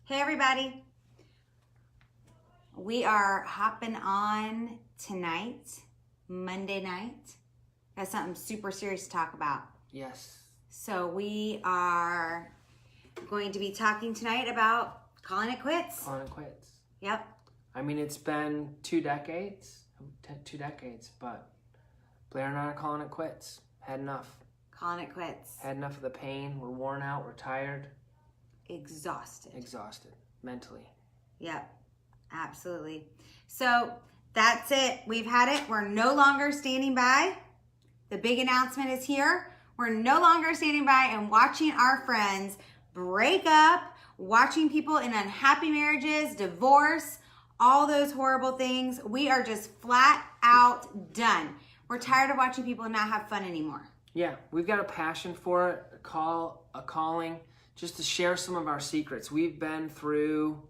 Hey everybody, we are hopping on tonight, Monday night. Got something super serious to talk about. Yes. So we are going to be talking tonight about calling it quits. Calling it quits. Yep. I mean, it's been 2 decades, but Blair and I are calling it quits. Had enough. Calling it quits. Had enough of the pain. We're worn out. We're tired. Exhausted. Mentally. Yep, absolutely. So that's it. We've had it. We're no longer standing by. The big announcement is here. We're no longer standing by and watching our friends break up, watching people in unhappy marriages, divorce, all those horrible things. We are just flat out done. We're tired of watching people not have fun anymore. Yeah, we've got a passion for it, a calling, just to share some of our secrets. We've been through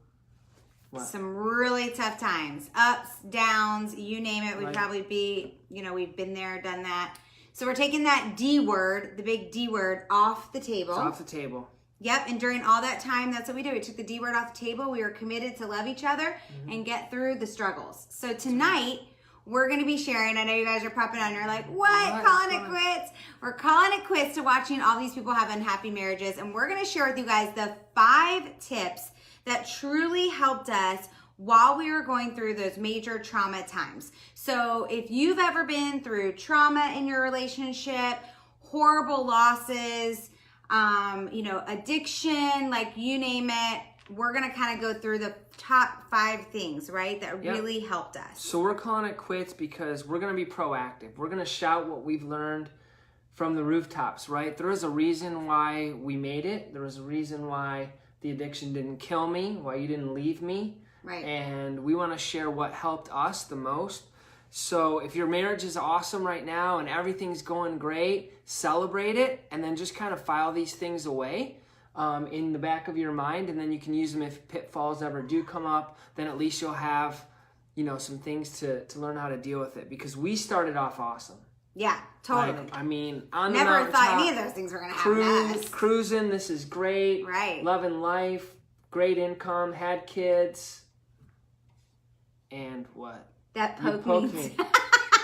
some really tough times, ups, downs, you name it. We'd probably be, we've been there, done that. So we're taking that D word, the big D word, off the table. It's off the table. Yep, and during all that time, that's what we did. We took the D word off the table. We were committed to love each other and get through the struggles. So tonight, we're going to be sharing. I know you guys are popping on. You're like, what? Calling it quits? We're calling it quits to watching all these people have unhappy marriages. And we're going to share with you guys the 5 tips that truly helped us while we were going through those major trauma times. So if you've ever been through trauma in your relationship, horrible losses, addiction, like you name it, we're going to kind of go through the top 5 things, right, that really helped us. So we're calling it quits because we're going to be proactive. We're going to shout what we've learned from the rooftops, right? There was a reason why we made it. There was a reason why the addiction didn't kill me, why you didn't leave me. Right. And we want to share what helped us the most. So if your marriage is awesome right now and everything's going great, celebrate it and then just kind of file these things away in the back of your mind, and then you can use them if pitfalls ever do come up. Then at least you'll have, some things to learn how to deal with it, because we started off awesome. Yeah, totally. On the never thought any of those things were going to happen to us. Cruising, this is great. Right. Loving life, great income, had kids, and what? That poked me.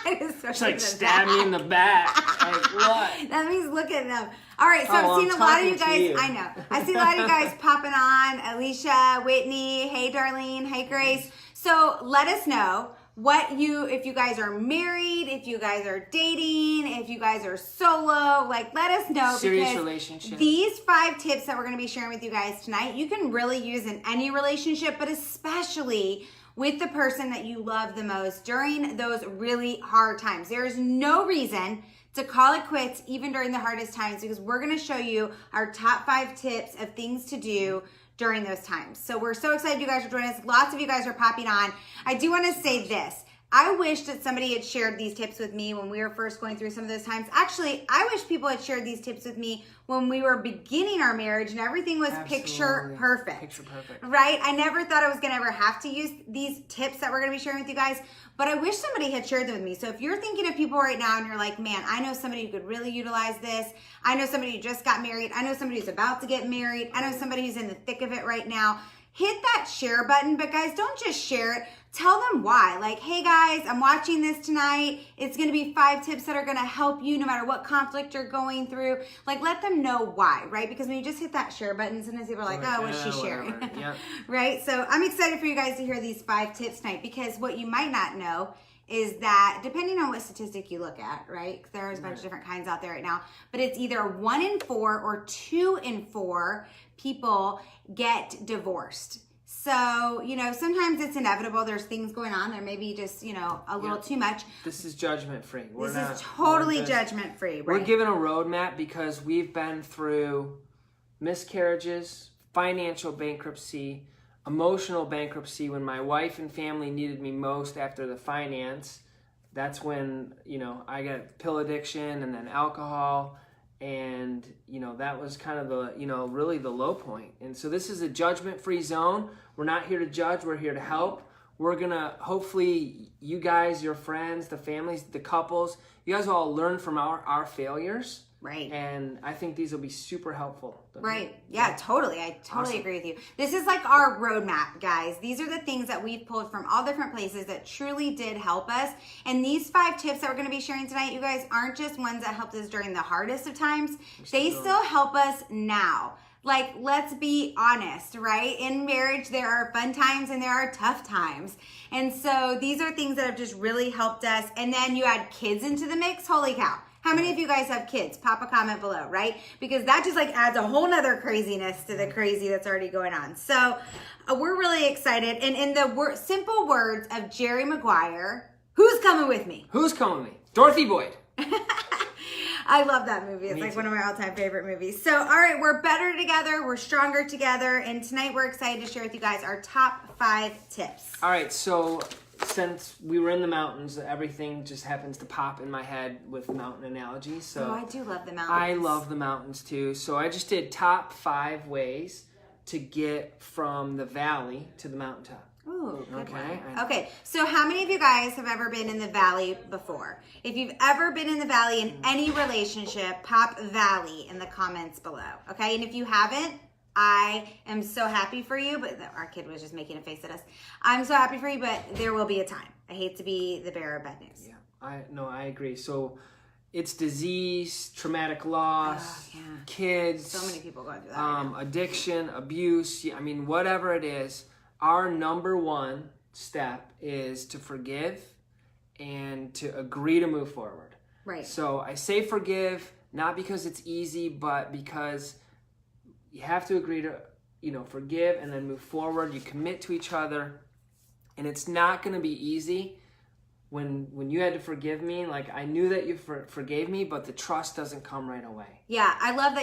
It's like stab me in the back. Like what? That means look at them. All right, so I've seen a lot of you guys. I know. I see a lot of you guys popping on. Alicia, Whitney, hey Darlene, hey Grace. So let us know if you guys are married, if you guys are dating, if you guys are solo, let us know. Serious because relationship. These 5 tips that we're going to be sharing with you guys tonight, you can really use in any relationship, but especially with the person that you love the most during those really hard times. There is no reason to call it quits even during the hardest times, because we're going to show you our top 5 tips of things to do during those times. So we're so excited you guys are joining us. Lots of you guys are popping on. I do want to say this. I wish that somebody had shared these tips with me when we were first going through some of those times. Actually, I wish people had shared these tips with me when we were beginning our marriage and everything was picture perfect. Picture perfect. Right? I never thought I was going to ever have to use these tips that we're going to be sharing with you guys, but I wish somebody had shared them with me. So if you're thinking of people right now and you're like, man, I know somebody who could really utilize this. I know somebody who just got married. I know somebody who's about to get married. I know somebody who's in the thick of it right now. Hit that share button, but guys, don't just share it. Tell them why. Like, hey guys, I'm watching this tonight. It's going to be 5 tips that are going to help you no matter what conflict you're going through. Let them know why, right? Because when you just hit that share button, sometimes people are like, oh, what's she sharing? Yep. Right? So I'm excited for you guys to hear these 5 tips tonight, because what you might not know is that depending on what statistic you look at, right? There's a bunch of different kinds out there right now, but it's either 1 in 4 or 2 in 4 people get divorced. So, sometimes it's inevitable. There's things going on. There may be just, a little too much. This is judgment free. This is totally judgment free. Right? We're given a roadmap because we've been through miscarriages, financial bankruptcy, emotional bankruptcy. When my wife and family needed me most after the finance, that's when, I got pill addiction and then alcohol. And, that was kind of the, really the low point. And so this is a judgment-free zone. We're not here to judge. We're here to help. We're going to, hopefully, you guys, your friends, the families, the couples, you guys all learn from our failures. Right. And I think these will be super helpful. Right. Yeah, totally. I totally agree with you. This is like our roadmap, guys. These are the things that we've pulled from all different places that truly did help us. And these 5 tips that we're going to be sharing tonight, you guys, aren't just ones that helped us during the hardest of times. They still help us now. Like, let's be honest, right? In marriage, there are fun times and there are tough times. And so these are things that have just really helped us. And then you add kids into the mix. Holy cow. How many of you guys have kids? Pop a comment below, right? Because that just like adds a whole nother craziness to the crazy that's already going on. So we're really excited. And in the simple words of Jerry Maguire, who's coming with me? Who's coming with me? Dorothy Boyd. I love that movie. It's like one of my all-time favorite movies. So, all right, we're better together. We're stronger together. And tonight we're excited to share with you guys our top 5 tips. All right, so since we were in the mountains, everything just happens to pop in my head with mountain analogies. So I do love the mountains. I love the mountains too. So I just did top 5 ways to get from the valley to the mountaintop. Ooh, good Okay. one. Okay, so how many of you guys have ever been in the valley before? If you've ever been in the valley in any relationship, pop valley in the comments below. Okay, and if you haven't, I am so happy for you, but our kid was just making a face at us. I'm so happy for you, but there will be a time. I hate to be the bearer of bad news. Yeah, I agree. So it's disease, traumatic loss, kids. So many people going through that right now. Addiction, abuse. I mean, whatever it is, our number one step is to forgive and to agree to move forward. Right. So I say forgive, not because it's easy, but because you have to agree to, forgive and then move forward. You commit to each other, and it's not going to be easy. When you had to forgive me, like I knew that you forgave me, but the trust doesn't come right away. Yeah, I love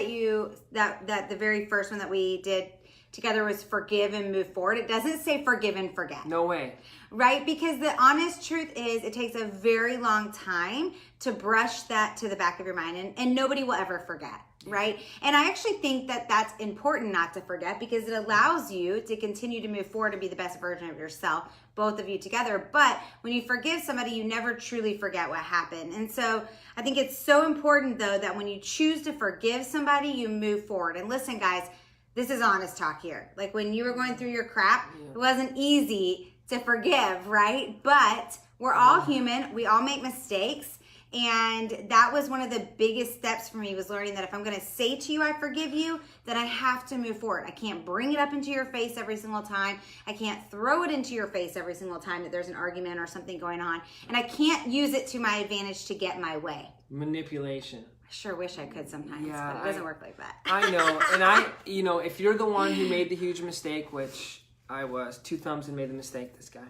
that that the very first one that we did together was forgive and move forward. It doesn't say forgive and forget. No way. Right? Because the honest truth is it takes a very long time to brush that to the back of your mind, and nobody will ever forget. Right? And I actually think that that's important not to forget, because it allows you to continue to move forward and be the best version of yourself, both of you together. But when you forgive somebody, you never truly forget what happened. And so I think it's so important, though, that when you choose to forgive somebody, you move forward. And listen, guys, this is honest talk here. Like when you were going through your crap, it wasn't easy to forgive, right? But we're all human. We all make mistakes. And that was one of the biggest steps for me, was learning that if I'm going to say to you, I forgive you, then I have to move forward. I can't bring it up into your face every single time. I can't throw it into your face every single time that there's an argument or something going on. And I can't use it to my advantage to get my way. Manipulation. I sure wish I could sometimes, but it doesn't work like that. I know. And if you're the one who made the huge mistake, which I was, 2 thumbs and made the mistake, this guy.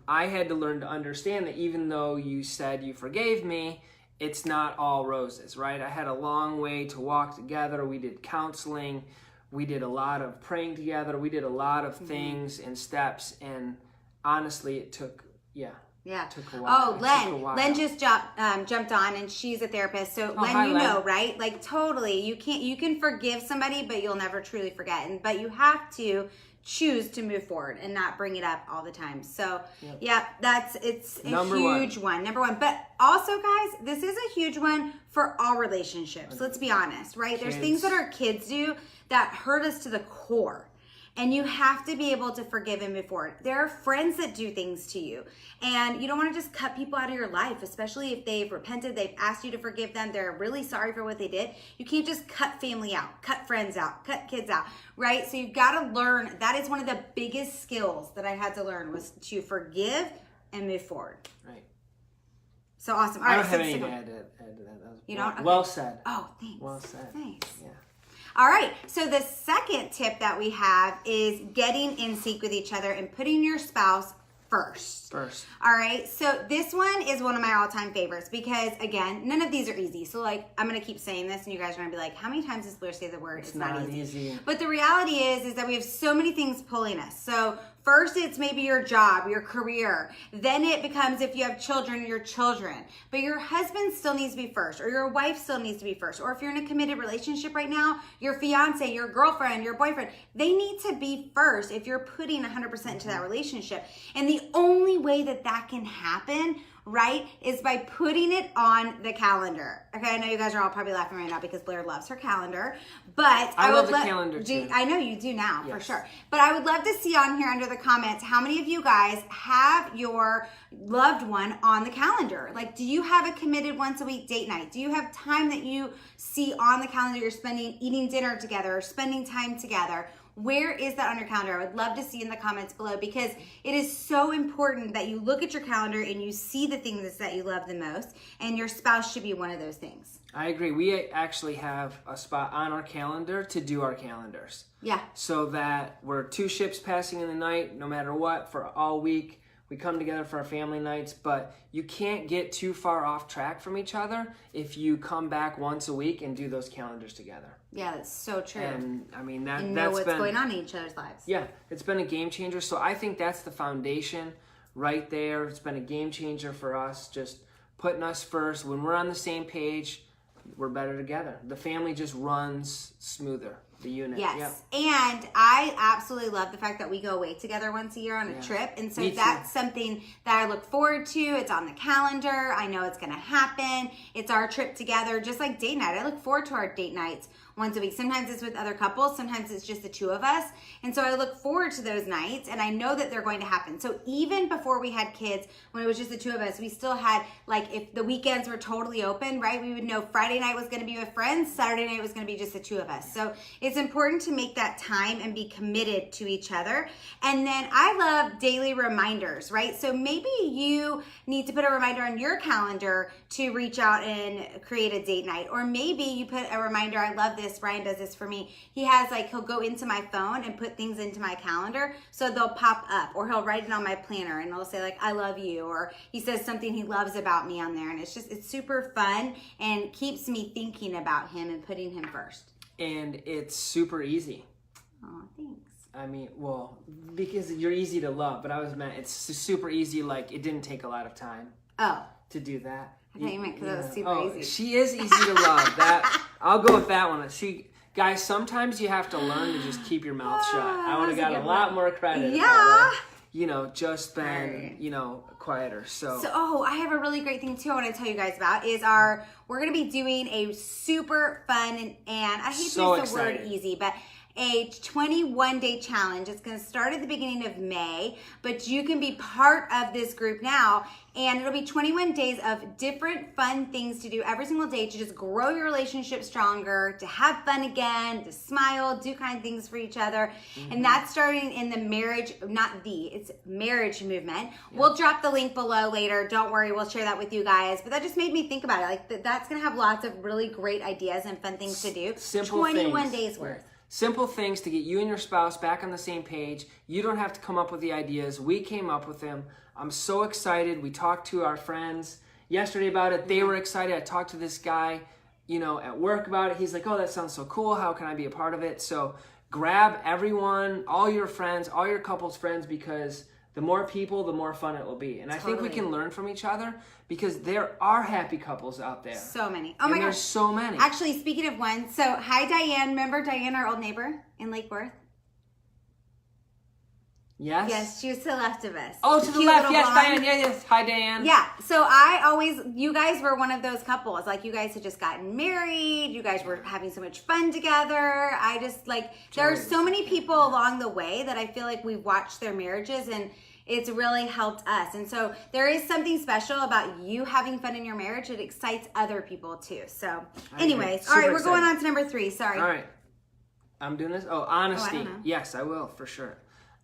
I had to learn to understand that even though you said you forgave me, it's not all roses, right? I had a long way to walk together. We did counseling. We did a lot of praying together. We did a lot of things and steps. And honestly, it took, it took a while. Oh, Len just jumped on, and she's a therapist. So Len, hi, Len. know, right? Like totally, you can forgive somebody, but you'll never truly forget. But you have to choose to move forward and not bring it up all the time. So it's a huge one. Number one. But also, guys, this is a huge one for all relationships. Let's be honest, right? There's things that our kids do that hurt us to the core. And you have to be able to forgive and move forward. There are friends that do things to you, and you don't want to just cut people out of your life, especially if they've repented, they've asked you to forgive them, they're really sorry for what they did. You can't just cut family out, cut friends out, cut kids out, right? So you've got to learn. That is one of the biggest skills that I had to learn, was to forgive and move forward. Right. So awesome. All I right, don't have anything to add to that. You don't? Okay. Well said. Oh, thanks. Well said. Thanks. Yeah. All right, so the second tip that we have is getting in sync with each other and putting your spouse first. All right, so this one is one of my all-time favorites because, again, none of these are easy. So, I'm going to keep saying this, and you guys are going to be like, how many times does Blair say the word? It's not easy. But the reality is that we have so many things pulling us. So, first, it's maybe your job, your career. Then it becomes, if you have children, your children. But your husband still needs to be first, or your wife still needs to be first. Or if you're in a committed relationship right now, your fiance, your girlfriend, your boyfriend, they need to be first if you're putting 100% into that relationship. And the only way that can happen right, is by putting it on the calendar. Okay, I know you guys are all probably laughing right now because Blair loves her calendar, but I love the calendar too. I know you do now, for Yes. sure. But I would love to see on here under the comments how many of you guys have your loved one on the calendar. Like, do you have a committed once a week date night? Do you have time that you see on the calendar you're spending eating dinner together or spending time together? Where is that on your calendar? I would love to see in the comments below, because it is so important that you look at your calendar and you see the things that you love the most, and your spouse should be one of those things. I agree. We actually have a spot on our calendar to do our calendars. Yeah. So that we're two ships passing in the night, no matter what, for all week. We come together for our family nights, but you can't get too far off track from each other if you come back once a week and do those calendars together. Yeah, that's so true. And I mean, and know that's what's been, going on in each other's lives. Yeah, it's been a game changer. So I think that's the foundation right there. It's been a game changer for us, just putting us first. When we're on the same page, we're better together. The family just runs smoother. The unit. Yes. Yep. And I absolutely love the fact that we go away together once a year on a trip. And so Me too. that's something that I look forward to. It's on the calendar. I know it's going to happen. It's our trip together, just like date night. I look forward to our date nights once a week. Sometimes it's with other couples. Sometimes it's just the two of us. And so I look forward to those nights, and I know that they're going to happen. So even before we had kids, when it was just the two of us, we still had, like, if the weekends were totally open, right? We would know Friday night was going to be with friends. Saturday night was going to be just the two of us. So it's important to make that time and be committed to each other. And then I love daily reminders, right? So maybe you need to put a reminder on your calendar to reach out and create a date night. Or maybe you put a reminder. I love this. Brian does this for me. He has, like, he'll go into my phone and put things into my calendar so they'll pop up, or he'll write it on my planner and it'll say, like, I love you, or he says something he loves about me on there. And it's super fun and keeps me thinking about him and putting him first. And it's super easy. Oh, thanks. I mean, well, because you're easy to love, but it's super easy. Like, it didn't take a lot of time Oh, to do that. I thought you meant because it was super easy. She is easy to love. That I'll go with that one. Guys, sometimes you have to learn to just keep your mouth shut. I would have got a lot more credit. Yeah. Just been, quieter. So, I have a really great thing too I want to tell you guys about is we're going to be doing a super fun and I hate to use the word easy, but a 21-day challenge. It's going to start at the beginning of May, but you can be part of this group now, and it'll be 21 days of different fun things to do every single day to just grow your relationship stronger, to have fun again, to smile, do kind things for each other. Mm-hmm. And that's starting in the it's marriage movement. Yeah. We'll drop the link below later. Don't worry, we'll share that with you guys. But that just made me think about it. Like, that's going to have lots of really great ideas and fun things to do. Simple 21 things. days worth. Simple things to get you and your spouse back on the same page. You don't have to come up with the ideas. We came up with them. I'm so excited. We talked to our friends yesterday about it. They were excited. I talked to this guy, at work about it. He's like, oh, that sounds so cool. How can I be a part of it? So grab everyone, all your friends, all your couples' friends, because the more people, the more fun it will be. And I think we can learn from each other, because there are happy couples out there. So many. Oh my gosh. There's so many. Actually, speaking of one, so hi Diane. Remember Diane, our old neighbor in Lake Worth? Yes? Yes, she was to the left of us. Oh, to the left. Yes, Diane. Yes. Hi, Diane. Yeah. So you guys were one of those couples. Like, you guys had just gotten married. You guys were having so much fun together. There are so many people along the way that I feel like we've watched their marriages, and it's really helped us. And so there is something special about you having fun in your marriage. It excites other people too. So anyways, all right, we're going on to number 3. Sorry. All right. I'm doing this. Oh, honesty. I don't know. Yes, I will, for sure.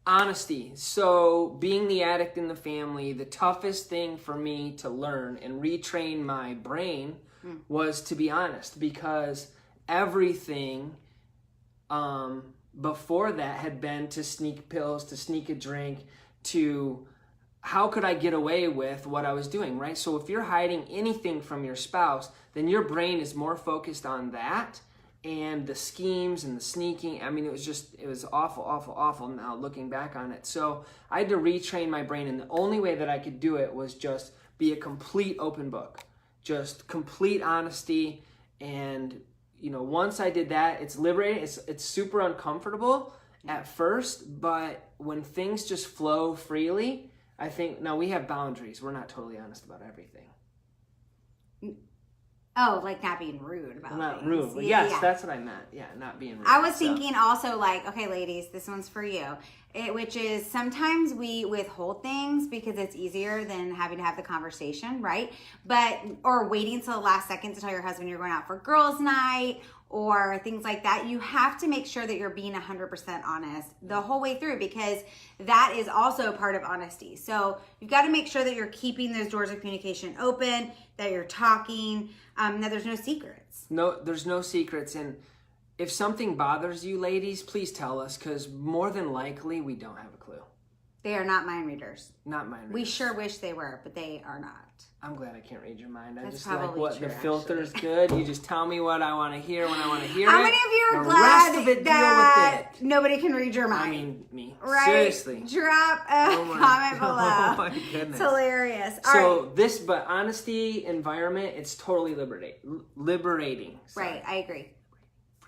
Honesty. So being the addict in the family, the toughest thing for me to learn and retrain my brain was to be honest, because everything before that had been to sneak pills, to sneak a drink, to how could I get away with what I was doing, right? So if you're hiding anything from your spouse, then your brain is more focused on that and the schemes and the sneaking. I mean, it was awful now looking back on it. So I had to retrain my brain, and the only way that I could do it was just be a complete open book, just complete honesty. And, once I did that, it's liberating. It's super uncomfortable at first, but when things just flow freely, I think, now we have boundaries. We're not totally honest about everything. Oh, like not being rude about Well, not things. rude. But Yeah, yes, yeah. that's what I meant. Yeah, not being rude. I was So- thinking also like, okay, ladies, this one's for you. Which is sometimes we withhold things because it's easier than having to have the conversation, right? Or waiting till the last second to tell your husband you're going out for girls' night or things like that. You have to make sure that you're being 100% honest the whole way through, because that is also part of honesty. So you've got to make sure that you're keeping those doors of communication open, that you're talking, that there's no secrets. No, there's no secrets. And if something bothers you, ladies, please tell us, because more than likely we don't have a clue. They are not mind readers. Not mine. We sure wish they were, but they are not. I'm glad I can't read your mind. I That's just like probably what true, the filter's good. You just tell me what I want to hear when I want to hear it. How many of you are the glad rest of it, that deal with it. nobody can read your mind? I mean, me. Right? Seriously. Drop a comment below. Oh my goodness. It's hilarious. All So right. this, but honesty environment, it's totally liberating. Sorry. Right, I agree.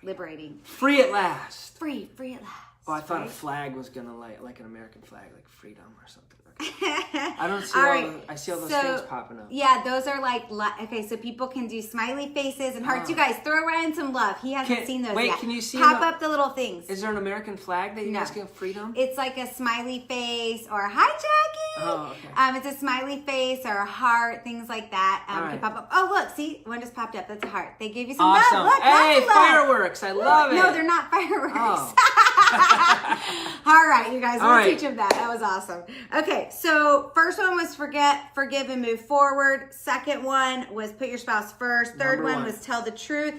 Liberating. Free at last. Free at last. Oh, I thought right? a flag was gonna like an American flag, like freedom or something. I don't see All all right. I see all those So, things popping up. Yeah, those are like, okay, so people can do smiley faces and hearts. Oh. You guys, throw Ryan some love. He hasn't seen those wait, yet. can you see Pop the- up the little things. Is there an American flag that you No. guys get freedom? It's like a smiley face or hi Jackie. Oh, okay. It's a smiley face or a heart, things like that. All Can right. pop up. Oh look, see, one just popped up. That's a heart. They give you some Awesome. love. Look, Hey, lots of love. fireworks. I love it. No, they're not fireworks. Oh. All right, you guys, All we'll right. teach them that. That was awesome. Okay, so first one was forget, forgive, and move forward. Second one was put your spouse first. Third Number one one. was tell the truth.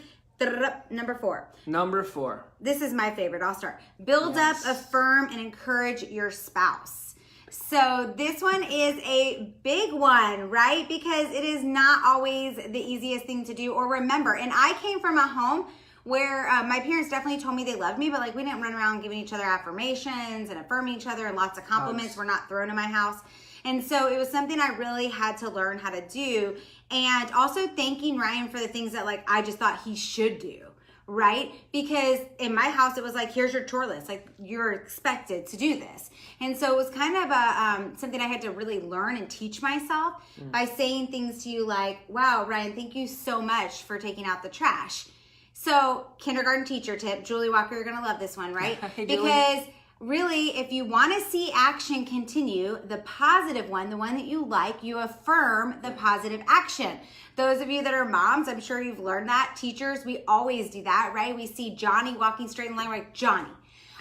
Number 4. Number 4. This is my favorite. I'll start. Build Yes. up, affirm, and encourage your spouse. So this one is a big one, right? Because it is not always the easiest thing to do or remember. And I came from a home where my parents definitely told me they loved me, but like we didn't run around giving each other affirmations and affirming each other, and lots of compliments were not thrown in my house. And so it was something I really had to learn how to do. And also thanking Ryan for the things that like I just thought he should do, right? Because in my house it was like, here's your chore list, like you're expected to do this. And so it was kind of a something I had to really learn and teach myself by saying things to you like, wow, Ryan, thank you so much for taking out the trash. So kindergarten teacher tip, Julie Walker, you're gonna love this one, right? Hey, Julie. Because really, if you want to see action continue, the positive one, the one that you like, you affirm the positive action. Those of you that are moms, I'm sure you've learned that. Teachers, we always do that, right? We see Johnny walking straight in line, like, Johnny,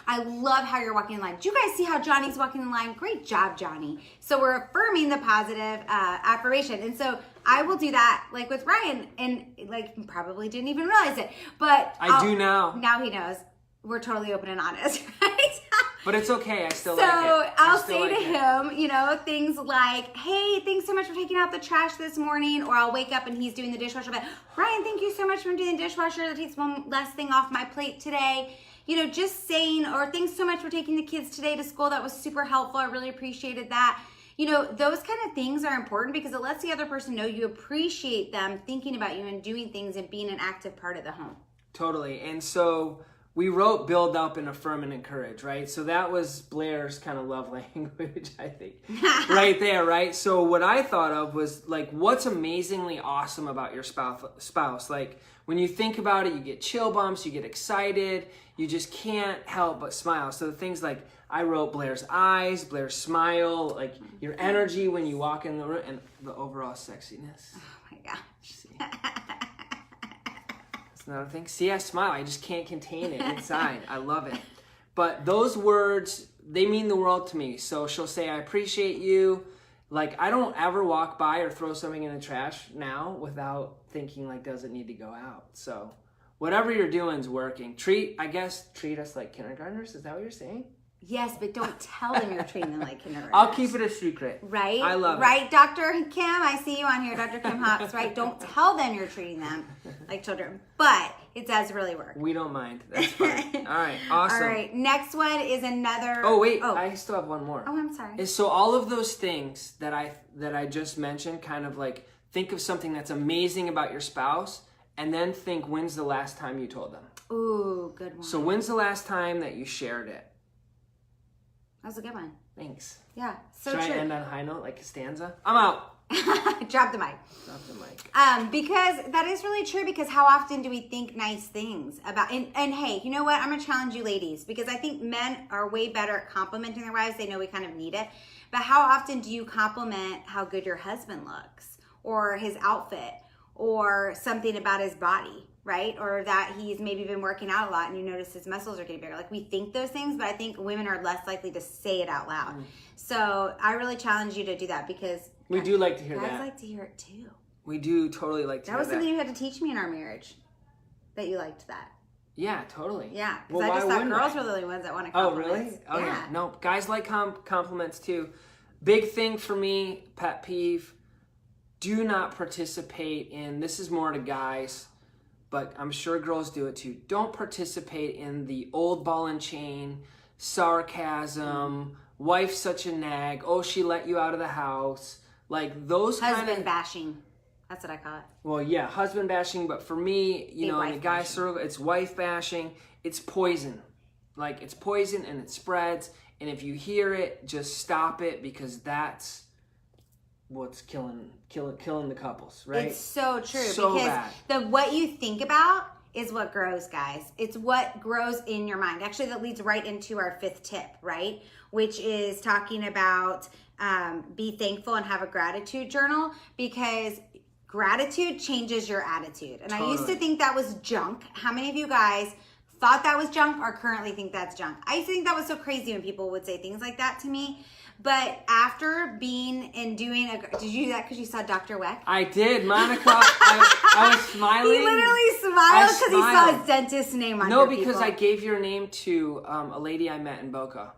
I love how you're walking in line. Do you guys see how Johnny's walking in line? Great job, Johnny. So we're affirming the positive affirmation. And so I will do that like with Ryan, and like probably didn't even realize it, but I do now. Now he knows. We're totally open and honest, right? But it's okay. I still So like it. I'll say to him, you know, things like, hey, thanks so much for taking out the trash this morning. Or I'll wake up and he's doing the dishwasher. But Ryan, thank you so much for doing the dishwasher. That takes one less thing off my plate today. You know, just saying, or thanks so much for taking the kids today to school. That was super helpful. I really appreciated that. You know, those kind of things are important because it lets the other person know you appreciate them thinking about you and doing things and being an active part of the home. Totally. And so we wrote build up and affirm and encourage, right? So that was Blair's kind of love language, I think, right there, right? So what I thought of was like, what's amazingly awesome about your spouse? Like when you think about it, you get chill bumps, you get excited, you just can't help but smile. So things like I wrote Blair's eyes, Blair's smile, like your energy when you walk in the room, and the overall sexiness. Oh my gosh. See? Another thing. See, I smile. I just can't contain it inside. I love it. But those words, they mean the world to me. So she'll say, I appreciate you. Like, I don't ever walk by or throw something in the trash now without thinking, like, does it need to go out? So whatever you're doing is working. Treat us like kindergartners. Is that what you're saying? Yes, but don't tell them you're treating them like kindergartners. I'll keep it a secret. Right? I love it. Right, Dr. Kim? I see you on here, Dr. Kim Hawks, right? Don't tell them you're treating them like children, but it does really work. We don't mind. That's fine. All right, awesome. All right, next one is another... Oh, wait, I still have one more. Oh, I'm sorry. So all of those things that I just mentioned, kind of like think of something that's amazing about your spouse, and then think, when's the last time you told them? Ooh, good one. So when's the last time that you shared it? That was a good one. Thanks. Yeah, so Should true. I end on a high note, like Costanza? I'm out. Drop the mic. Drop the mic. Because that is really true, because how often do we think nice things about, and hey, you know what? I'm going to challenge you ladies, because I think men are way better at complimenting their wives. They know we kind of need it. But how often do you compliment how good your husband looks, or his outfit, or something about his body, right? Or that he's maybe been working out a lot and you notice his muscles are getting bigger. Like, we think those things, but I think women are less likely to say it out loud. So I really challenge you to do that, because We do like to hear guys that. like to hear it too. We do totally like to That hear was that. something you had to teach me in our marriage, that you liked that. Yeah, totally. Yeah, because Well, I just why thought wouldn't girls I? were the only ones that want to Oh, compliment. really? Oh, yeah. No, guys like compliments too. Big thing for me, pet peeve, do not participate in, this is more to guys, but I'm sure girls do it too. Don't participate in the old ball and chain, sarcasm, wife's such a nag, oh, she let you out of the house. Like those kind Husband of... bashing. That's what I call it. Well, yeah, husband bashing, but for me, you Big know, in the wife guy bashing. circle, it's wife bashing. It's poison. Like, it's poison and it spreads. And if you hear it, just stop it, because that's what's killing the couples, right? It's so true, So because bad. what you think about is what grows, guys. It's what grows in your mind. Actually, that leads right into our 5th tip, right? Which is talking about be thankful and have a gratitude journal, because gratitude changes your attitude. And I used to Totally. think that was junk. How many of you guys thought that was junk or currently think that's junk? I used to think that was so crazy when people would say things like that to me. But after being and doing did you do that because you saw Dr. Weck? I did, Monica. I was smiling. He literally smiled because he saw smiled. his dentist's name on No, your because people. I gave your name to a lady I met in Boca.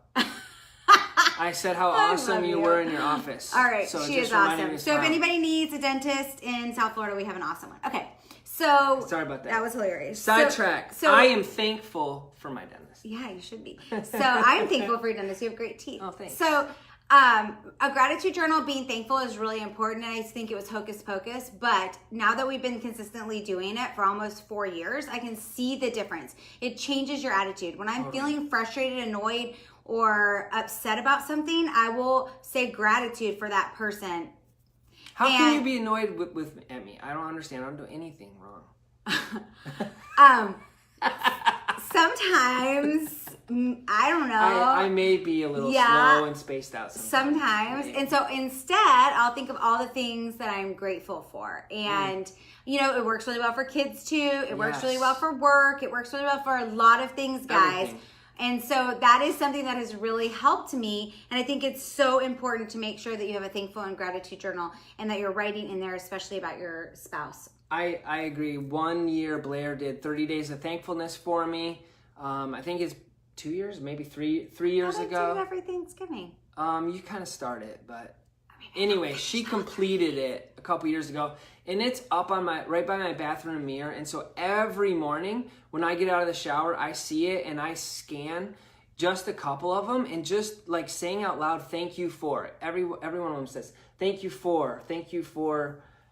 I said how I awesome love you you. were in your office. All right, So it she just is reminded me awesome. to So if smile. anybody needs a dentist in South Florida, we have an awesome one. Okay, so Sorry about that. That was hilarious. Sidetrack. So I am thankful for my dentist. yeah, you should be. So I'm thankful for your dentist. You have great teeth. Oh, thanks. So a gratitude journal, being thankful, is really important. And I think it was hocus pocus, but now that we've been consistently doing it for almost 4 years, I can see the difference. It changes your attitude. When I'm feeling frustrated, annoyed, or upset about something, I will say gratitude for that person. How can you And- be annoyed at me? I don't understand. I don't do anything wrong. Sometimes I don't know. I may be a little Yeah. slow and spaced out sometimes. And so instead, I'll think of all the things that I'm grateful for. And, you know, it works really well for kids too. It works Yes. really well for work. It works really well for a lot of things, guys. Everything. And so that is something that has really helped me. And I think it's so important to make sure that you have a thankful and gratitude journal and that you're writing in there, especially about your spouse. I agree. 1 year, Blair did 30 days of thankfulness for me. I think it's 2 years, maybe three years How do I ago. do it every Thanksgiving? You kind of started, but anyway, she completed it a couple years ago, and it's up on right by my bathroom mirror. And so every morning when I get out of the shower, I see it and I scan just a couple of them and just like saying out loud, "Thank you for." Every one of them says, "Thank you for,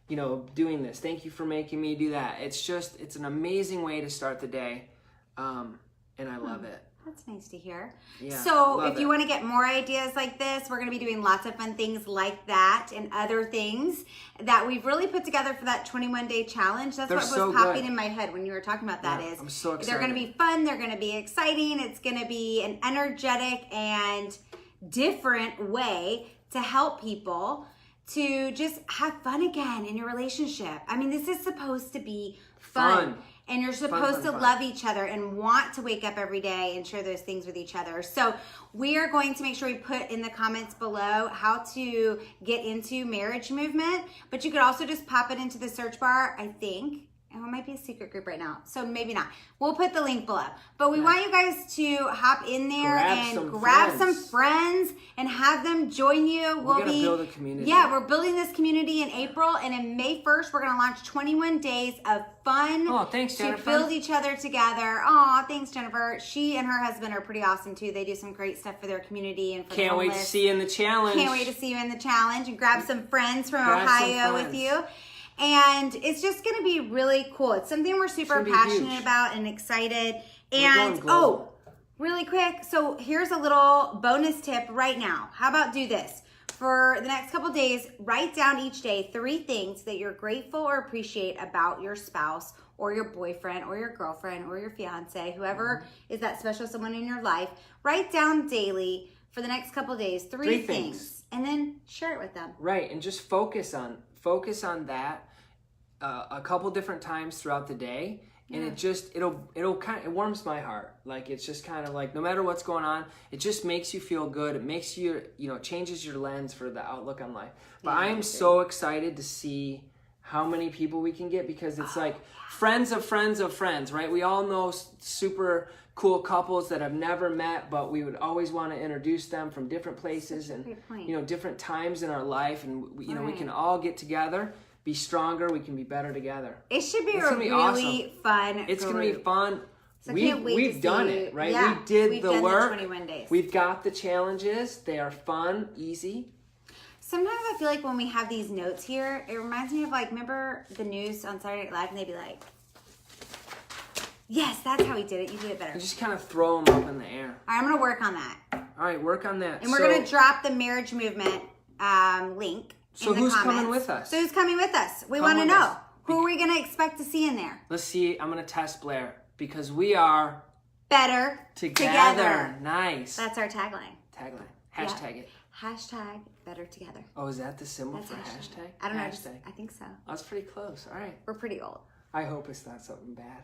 you know, doing this. Thank you for making me do that." It's an amazing way to start the day, and I love it. That's nice to hear. Yeah, So love if you it. want to get more ideas like this, we're going to be doing lots of fun things like that and other things that we've really put together for that 21-day challenge. That's They're what was so popping good. in my head when you were talking about that. Yeah, is I'm so They're going to excited. be fun. They're going to be exciting. It's going to be an energetic and different way to help people to just have fun again in your relationship. I mean, this is supposed to be fun. And you're supposed to fun. love each other and want to wake up every day and share those things with each other. So we are going to make sure we put in the comments below how to get into Marriage Movement. But you could also just pop it into the search bar, I think. Oh, it might be a secret group right now, so maybe not. We'll put the link below. But we want you guys to hop in there and grab some friends and have them join you. We're gonna build a community. Yeah, we're building this community in April, and in May 1st, we're going to launch 21 days of fun. Oh, thanks, to Jennifer. build each other together. Aw, thanks, Jennifer. She and her husband are pretty awesome too. They do some great stuff for their community and for the Can't wait to homeless. see you in the challenge. Can't wait to see you in the challenge and grab some friends from Grab some Ohio with friends. you. And it's just going to be really cool. It's something we're super gonna be passionate huge. about and excited. We're And going global. Really quick. So here's a little bonus tip right now. How about do this? For the next couple days, write down each day 3 things that you're grateful or appreciate about your spouse or your boyfriend or your girlfriend or your fiance, whoever is that special someone in your life. Write down daily for the next couple days 3 things, and then share it with them. Right, and just focus on that a couple different times throughout the day. And it warms my heart. Like, it's just kind of like, no matter what's going on, it just makes you feel good. It makes you, it changes your lens for the outlook on life. But I am so excited to see how many people we can get, because it's friends of friends of friends, right? We all know super cool couples that have never met, but we would always want to introduce them from different places and, different times in our life. And, we can all get together, be stronger, we can be better together. It should be really fun. It's going to be fun. So we've done it, right? Yeah, we did the work. The 21 days. We've got the challenges. They are fun, easy. Sometimes I feel like when we have these notes here, it reminds me of remember the news on Saturday Night Live, and they'd be like, yes, that's how he did it. You did it better. You just kind of throw them up in the air. All right, I'm going to work on that. All right, work on that. And we're going to drop the marriage movement link. So who's coming with us? So who's coming with us? We want to know. Who are we going to expect to see in there? Let's see. I'm going to test Blair, because we are better together. Nice. That's our tagline. Hashtag it. Hashtag better together. Oh, is that the symbol for hashtag? I don't know. Hashtag. I think so. That's pretty close. All right. We're pretty old. I hope it's not something bad.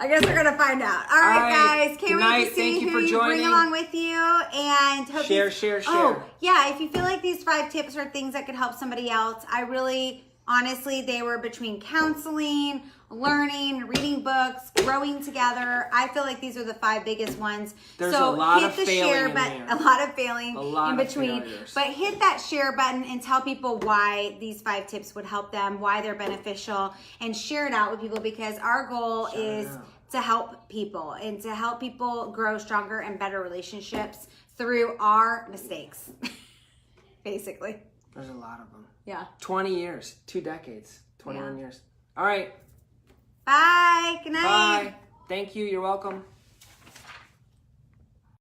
I guess we're gonna find out. All right, guys. Can't wait to see who you bring along with you, and hope share. Oh, yeah. If you feel like these 5 tips are things that could help somebody else, honestly, they were between counseling, learning, reading books, growing together. I feel like these are the 5 biggest ones. There's a lot of failing in button, there. A lot of failing in between. Failures. But hit that share button and tell people why these 5 tips would help them, why they're beneficial, and share it out with people, because our goal is to help people and to help people grow stronger and better relationships through our mistakes, basically. There's a lot of them. Yeah. 20 years, 2 decades, 21 years. All right. Bye. Good night. Bye. Thank you. You're welcome.